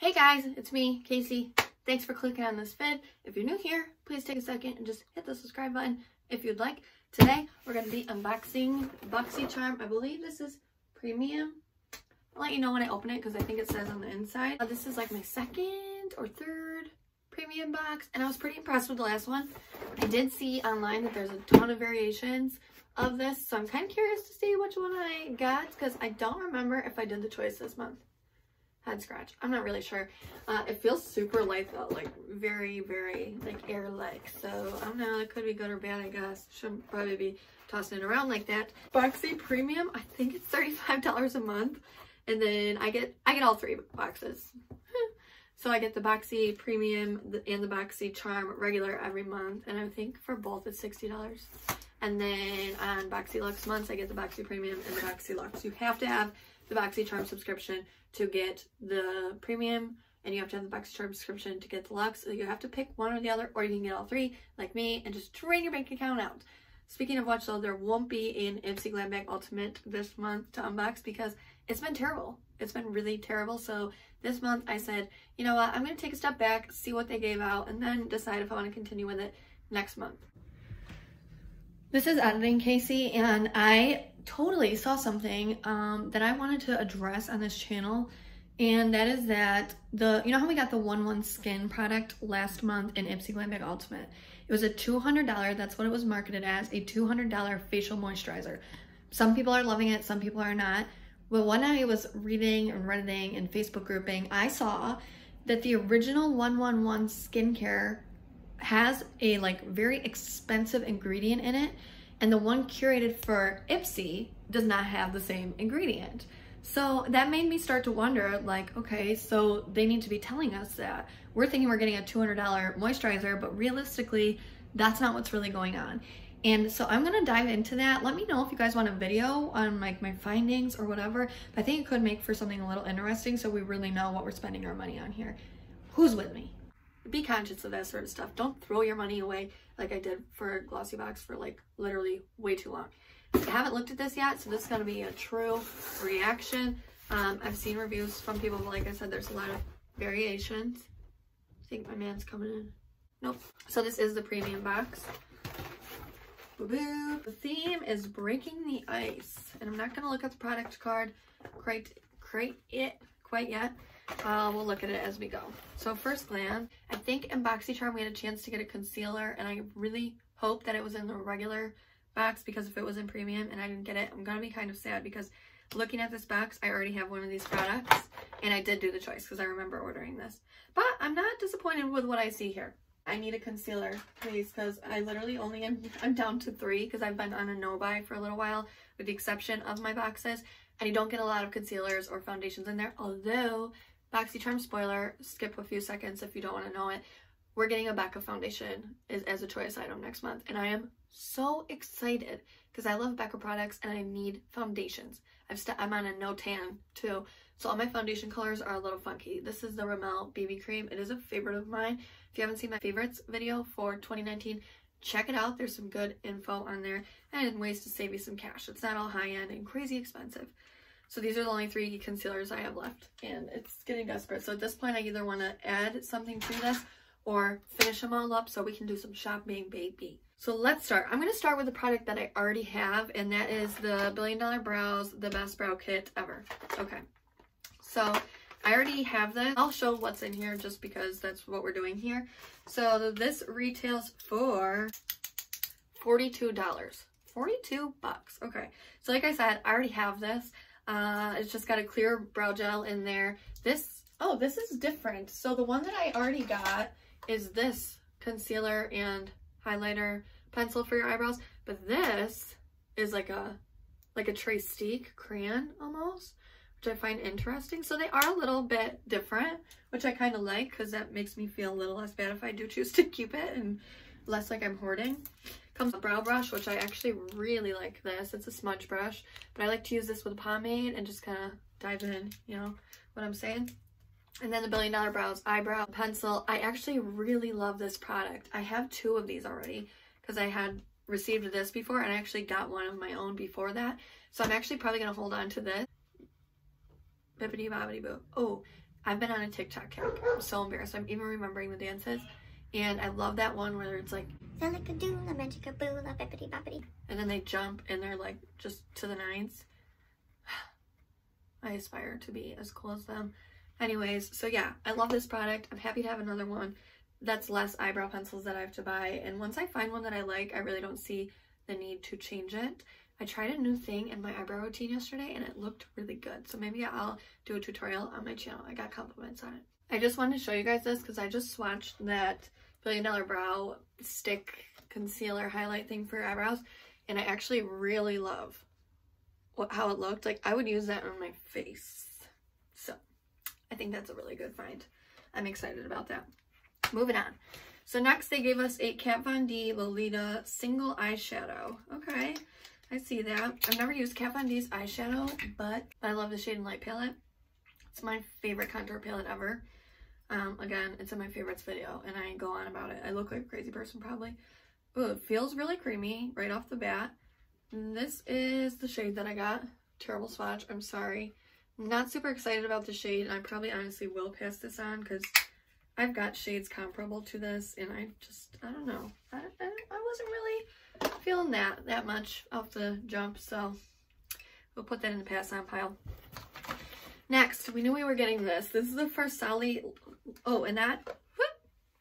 Hey guys, it's me, Casey. Thanks for clicking on this vid. If you're new here, please take a second and just hit the subscribe button if you'd like. Today, we're going to be unboxing Boxycharm. I believe this is premium. I'll let you know when I open it because I think it says on the inside. This is like my second or third premium box, and I was pretty impressed with the last one. I did see online that there's a ton of variations of this, so I'm kind of curious to see which one I got because I don't remember if I did the choice this month. Head scratch. I'm not really sure. It feels super light though, like very, very like air-like. So I don't know, it could be good or bad, I guess. Shouldn't probably be tossing it around like that. Boxy Premium, I think it's $35 a month. And then I get all three boxes. So I get the Boxy Premium and the Boxycharm regular every month. And I think for both it's $60. And then on Boxy Luxe months, I get the Boxy Premium and the Boxy Luxe. You have to have the Boxycharm subscription to get the premium, and you have to have the Boxycharm subscription to get the Luxe. So you have to pick one or the other, or you can get all three like me and just drain your bank account out. Speaking of which, though, there won't be an Ipsy Glam Bag Ultimate this month to unbox because it's been terrible. It's been really terrible. So this month I said, you know what, I'm going to take a step back, see what they gave out, and then decide if I want to continue with it next month. This is Editing Casey, and I totally saw something that I wanted to address on this channel, and that is that you know how we got the 1-1 Skin product last month in Ipsy Glam Bag Ultimate? It was a $200, that's what it was marketed as, a $200 facial moisturizer. Some people are loving it, some people are not. Well, when I was reading and Redditing and Facebook grouping, I saw that the original 1-1-1 skincare has a like very expensive ingredient in it, and the one curated for Ipsy does not have the same ingredient. So that made me start to wonder, like, okay, so they need to be telling us that. We're thinking we're getting a $200 moisturizer, but realistically, that's not what's really going on. And so I'm gonna dive into that. Let me know if you guys want a video on like my findings or whatever. But I think it could make for something a little interesting so we really know what we're spending our money on here. Who's with me? Be conscious of that sort of stuff. Don't throw your money away like I did for a glossy box for like literally way too long. I haven't looked at this yet, so this is going to be a true reaction. I've seen reviews from people, but like I said, there's a lot of variations. I think my man's coming in. Nope. So this is the premium box. Boo-boo. The theme is breaking the ice, and I'm not going to look at the product card quite yet. We'll look at it as we go. So first glance, I think in Boxycharm we had a chance to get a concealer, and I really hope that it was in the regular box because if it was in premium and I didn't get it, I'm gonna be kind of sad because looking at this box, I already have one of these products, and I did do the choice because I remember ordering this. But I'm not disappointed with what I see here. I need a concealer, please, because I literally I'm down to 3 because I've been on a no-buy for a little while, with the exception of my boxes, and you don't get a lot of concealers or foundations in there, although Boxycharm spoiler, skip a few seconds if you don't want to know it, we're getting a Becca foundation as a choice item next month, and I am so excited because I love Becca products and I need foundations. I'm on a no tan too, so all my foundation colors are a little funky. This is the Rimmel BB cream. It is a favorite of mine. If you haven't seen my favorites video for 2019, check it out. There's some good info on there and ways to save you some cash. It's not all high-end and crazy expensive. So these are the only 3 concealers I have left, and it's getting desperate. So at this point, I either want to add something to this or finish them all up so we can do some shopping, baby. So let's start. I'm going to start with the product that I already have, and that is the Billion Dollar Brows, the best brow kit ever. Okay, so I already have this. I'll show what's in here just because that's what we're doing here. So this retails for $42. 42 bucks. Okay, so like I said, I already have this. It's just got a clear brow gel in there. This is different. So the one that I already got is this concealer and highlighter pencil for your eyebrows, but this is like a Trace crayon almost, which I find interesting. So they are a little bit different, which I kind of like because that makes me feel a little less bad if I do choose to keep it and less like I'm hoarding. Comes with a brow brush, which I actually really like this. It's a smudge brush, but I like to use this with a pomade and just kind of dive in, you know what I'm saying? And then the Billion Dollar Brows eyebrow pencil. I actually really love this product. I have 2 of these already because I had received this before, and I actually got one of my own before that. So I'm actually probably going to hold on to this. Bippity bobbity boo. Oh, I've been on a TikTok kick. I'm so embarrassed. I'm even remembering the dances. And I love that one where it's like, and then they jump and they're like just to the nines. I aspire to be as cool as them. Anyways, so yeah, I love this product. I'm happy to have another one. That's less eyebrow pencils that I have to buy. And once I find one that I like, I really don't see the need to change it. I tried a new thing in my eyebrow routine yesterday and it looked really good. So maybe I'll do a tutorial on my channel. I got compliments on it. I just wanted to show you guys this because I just swatched that $1 Billion Brow Stick Concealer Highlight thing for eyebrows. And I actually really love how it looked. Like, I would use that on my face. So I think that's a really good find. I'm excited about that. Moving on. So next they gave us a Kat Von D Lolita single eyeshadow. Okay, I see that. I've never used Kat Von D's eyeshadow, but I love the Shade and Light palette. It's my favorite contour palette ever. Again, it's in my favorites video and I go on about it. I look like a crazy person probably. Ooh, it feels really creamy right off the bat. And this is the shade that I got. Terrible swatch, I'm sorry. I'm not super excited about the shade, and I probably honestly will pass this on because I've got shades comparable to this, and I don't know. I wasn't really feeling that much off the jump, so we'll put that in the pass on pile. Next, we knew we were getting this. This is the first Sally. Oh, and that,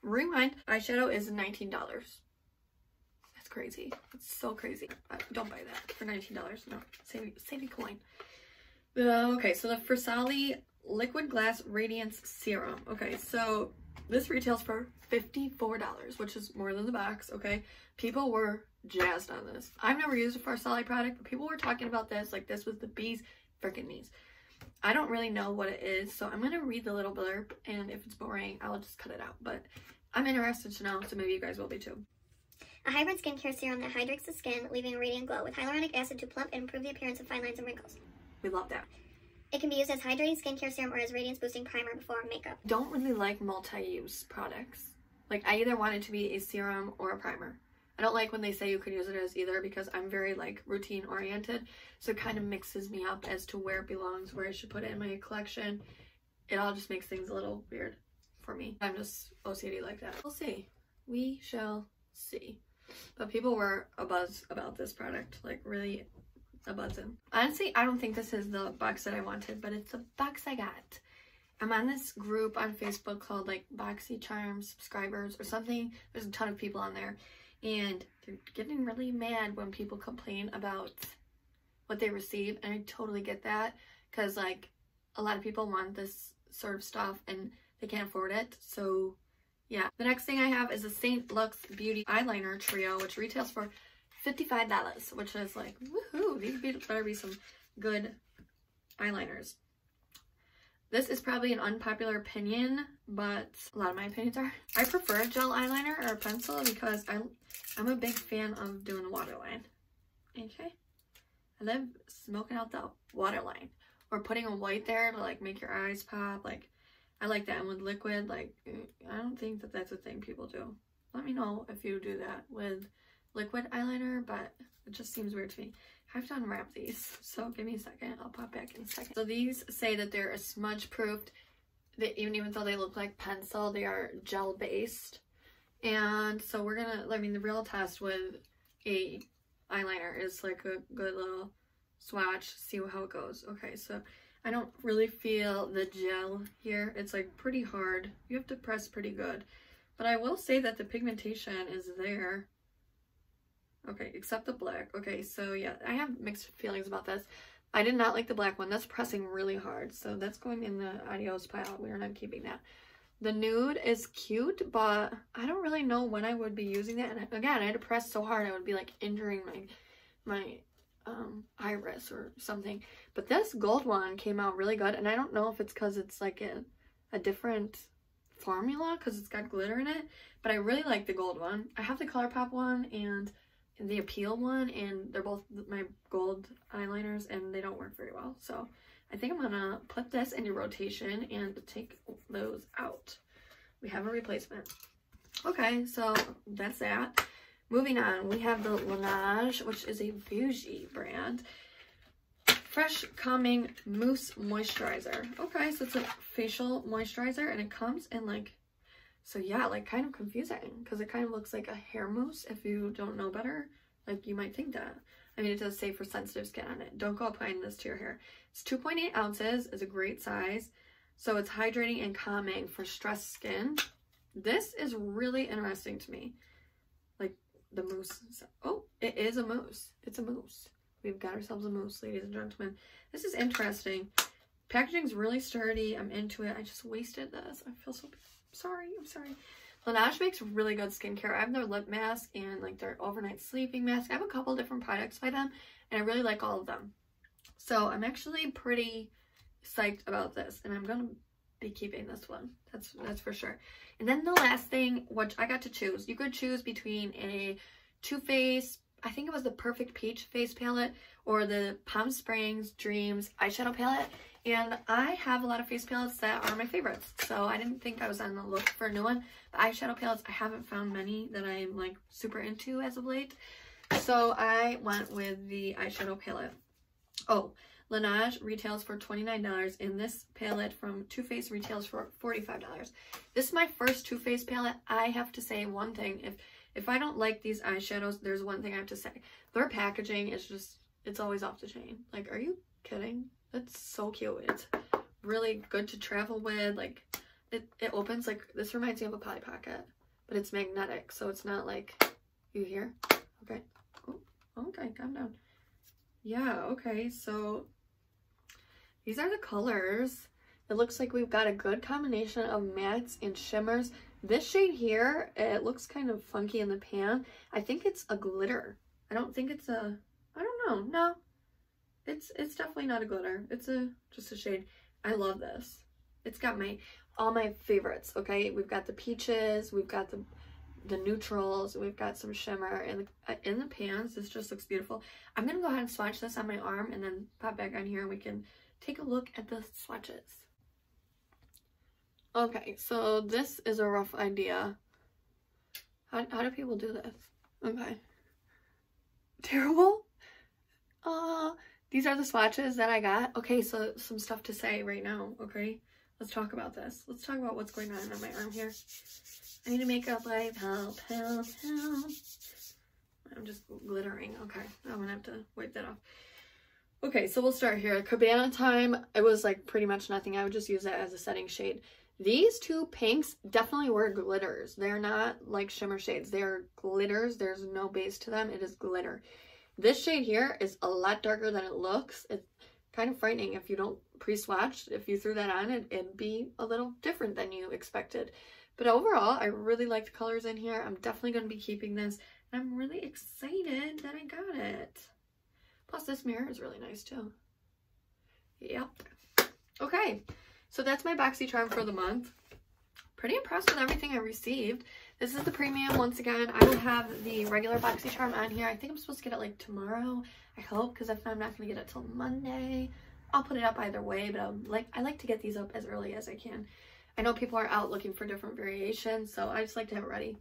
rewind, eyeshadow is $19. That's crazy. It's so crazy. Don't buy that for $19. No, save your coin. Okay, so the Versali Liquid Glass Radiance Serum. Okay, so this retails for $54, which is more than the box, okay? People were jazzed on this. I've never used a Versali product, but people were talking about this like this was the bee's freaking knees. I don't really know what it is, so I'm going to read the little blurb, and if it's boring, I'll just cut it out. But I'm interested to know, so maybe you guys will be too. A hybrid skincare serum that hydrates the skin, leaving a radiant glow with hyaluronic acid to plump and improve the appearance of fine lines and wrinkles. We love that. It can be used as hydrating skincare serum or as radiance boosting primer before makeup. Don't really like multi-use products. Like, I either want it to be a serum or a primer. I don't like when they say you could use it as either because I'm very like routine oriented, so it kind of mixes me up as to where it belongs, where I should put it in my collection. It all just makes things a little weird for me. I'm just OCD like that. We'll see. We shall see. But people were abuzz about this product, like really a-buzzing. Honestly, I don't think this is the box that I wanted, but it's the box I got. I'm on this group on Facebook called like Boxycharm subscribers or something. There's a ton of people on there. And they're getting really mad when people complain about what they receive. And I totally get that. Because, like, a lot of people want this sort of stuff and they can't afford it. So, yeah. The next thing I have is a St. Lux Beauty Eyeliner Trio, which retails for $55. Which is like, woohoo! These better be some good eyeliners. This is probably an unpopular opinion, but a lot of my opinions are. I prefer a gel eyeliner or a pencil because I'm a big fan of doing the waterline. Okay? I love smoking out the waterline. Or putting a white there to like make your eyes pop. Like, I like that. And with liquid, like, I don't think that that's a thing people do. Let me know if you do that with liquid eyeliner, but it just seems weird to me. I have to unwrap these, so give me a second. I'll pop back in a second. So these say that they're smudge proofed. That even though they look like pencil, they are gel based. And so we're gonna, I mean, the real test with a eyeliner is like a good little swatch, see how it goes. Okay, so I don't really feel the gel here. It's like pretty hard. You have to press pretty good. But I will say that the pigmentation is there. Okay, except the black. Okay, so yeah, I have mixed feelings about this. I did not like the black one. That's pressing really hard. So that's going in the adios pile. We are not keeping that. The nude is cute, but I don't really know when I would be using that. And again, I had to press so hard I would be like injuring my iris or something. But this gold one came out really good. And I don't know if it's because it's like a different formula because it's got glitter in it. But I really like the gold one. I have the ColourPop one and the Appeal one, and they're both my gold eyeliners and they don't work very well. So I think I'm gonna put this into rotation and take those out. We have a replacement. Okay, so that's that. Moving on, we have the Laneige, which is a Bougie brand. Fresh Calming Mousse Moisturizer. Okay, so it's a facial moisturizer and it comes in like, so yeah, like kind of confusing because it kind of looks like a hair mousse. If you don't know better, like you might think that. I mean, it does say for sensitive skin on it. Don't go applying this to your hair. It's 2.8 ounces, is a great size. So it's hydrating and calming for stressed skin. This is really interesting to me. Like the mousse. Oh, it is a mousse. It's a mousse. We've got ourselves a mousse, ladies and gentlemen. This is interesting. Packaging's really sturdy. I'm into it. I just wasted this. I feel so sorry. I'm sorry. Laneige makes really good skincare. I have their lip mask and like their overnight sleeping mask. I have a couple different products by them and I really like all of them. So I'm actually pretty psyched about this and I'm going to be keeping this one. That's for sure. And then the last thing, which I got to choose. You could choose between a Too Faced, I think it was the Perfect Peach face palette or the Palm Springs Dreams eyeshadow palette. And I have a lot of face palettes that are my favorites. So I didn't think I was on the look for a new one. But eyeshadow palettes, I haven't found many that I'm like super into as of late. So I went with the eyeshadow palette. Oh, Laneige retails for $29 and this palette from Too Faced retails for $45. This is my first Too Faced palette. I have to say one thing. If I don't like these eyeshadows, there's one thing I have to say. Their packaging is just, it's always off the chain. Like, are you kidding? It's so cute. It's really good to travel with. Like, it opens, like, this reminds me of a Polly Pocket, but it's magnetic, so it's not like, you hear? Okay. Oh, okay, calm down. Yeah, okay, so these are the colors. It looks like we've got a good combination of mattes and shimmers. This shade here, it looks kind of funky in the pan. I think it's a glitter. I don't think it's a, I don't know. No, it's definitely not a glitter. It's just a shade. I love this. It's got all my favorites, okay? We've got the peaches, we've got the neutrals, we've got some shimmer, and in the pans, this just looks beautiful. I'm gonna go ahead and swatch this on my arm and then pop back on here and we can take a look at the swatches. Okay, so this is a rough idea. How do people do this? Okay. Terrible? These are the swatches that I got. Okay, so some stuff to say right now, okay? Let's talk about this. Let's talk about what's going on my arm here. I need to make up like help. I'm just glittering. Okay, I'm gonna have to wipe that off. Okay, so we'll start here. Cabana Time, it was like pretty much nothing. I would just use that as a setting shade. These two pinks definitely were glitters. They're not like shimmer shades. They're glitters. There's no base to them. It is glitter. This shade here is a lot darker than it looks. It's kind of frightening if you don't pre-swatch. If you threw that on, it'd be a little different than you expected. But overall, I really like the colors in here. I'm definitely going to be keeping this. And I'm really excited that I got it. Plus, this mirror is really nice too. Yep. Okay. So that's my Boxycharm for the month. Pretty impressed with everything I received. This is the premium once again. I will have the regular Boxycharm on here. I think I'm supposed to get it like tomorrow. I hope, because if not, I'm not going to get it till Monday. I'll put it up either way, but I like to get these up as early as I can. I know people are out looking for different variations, so I just like to have it ready.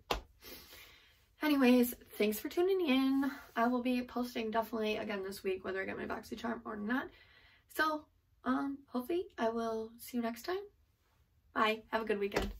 Anyways, thanks for tuning in. I will be posting definitely again this week, whether I get my Boxycharm or not. So, hopefully I will see you next time. Bye. Have a good weekend.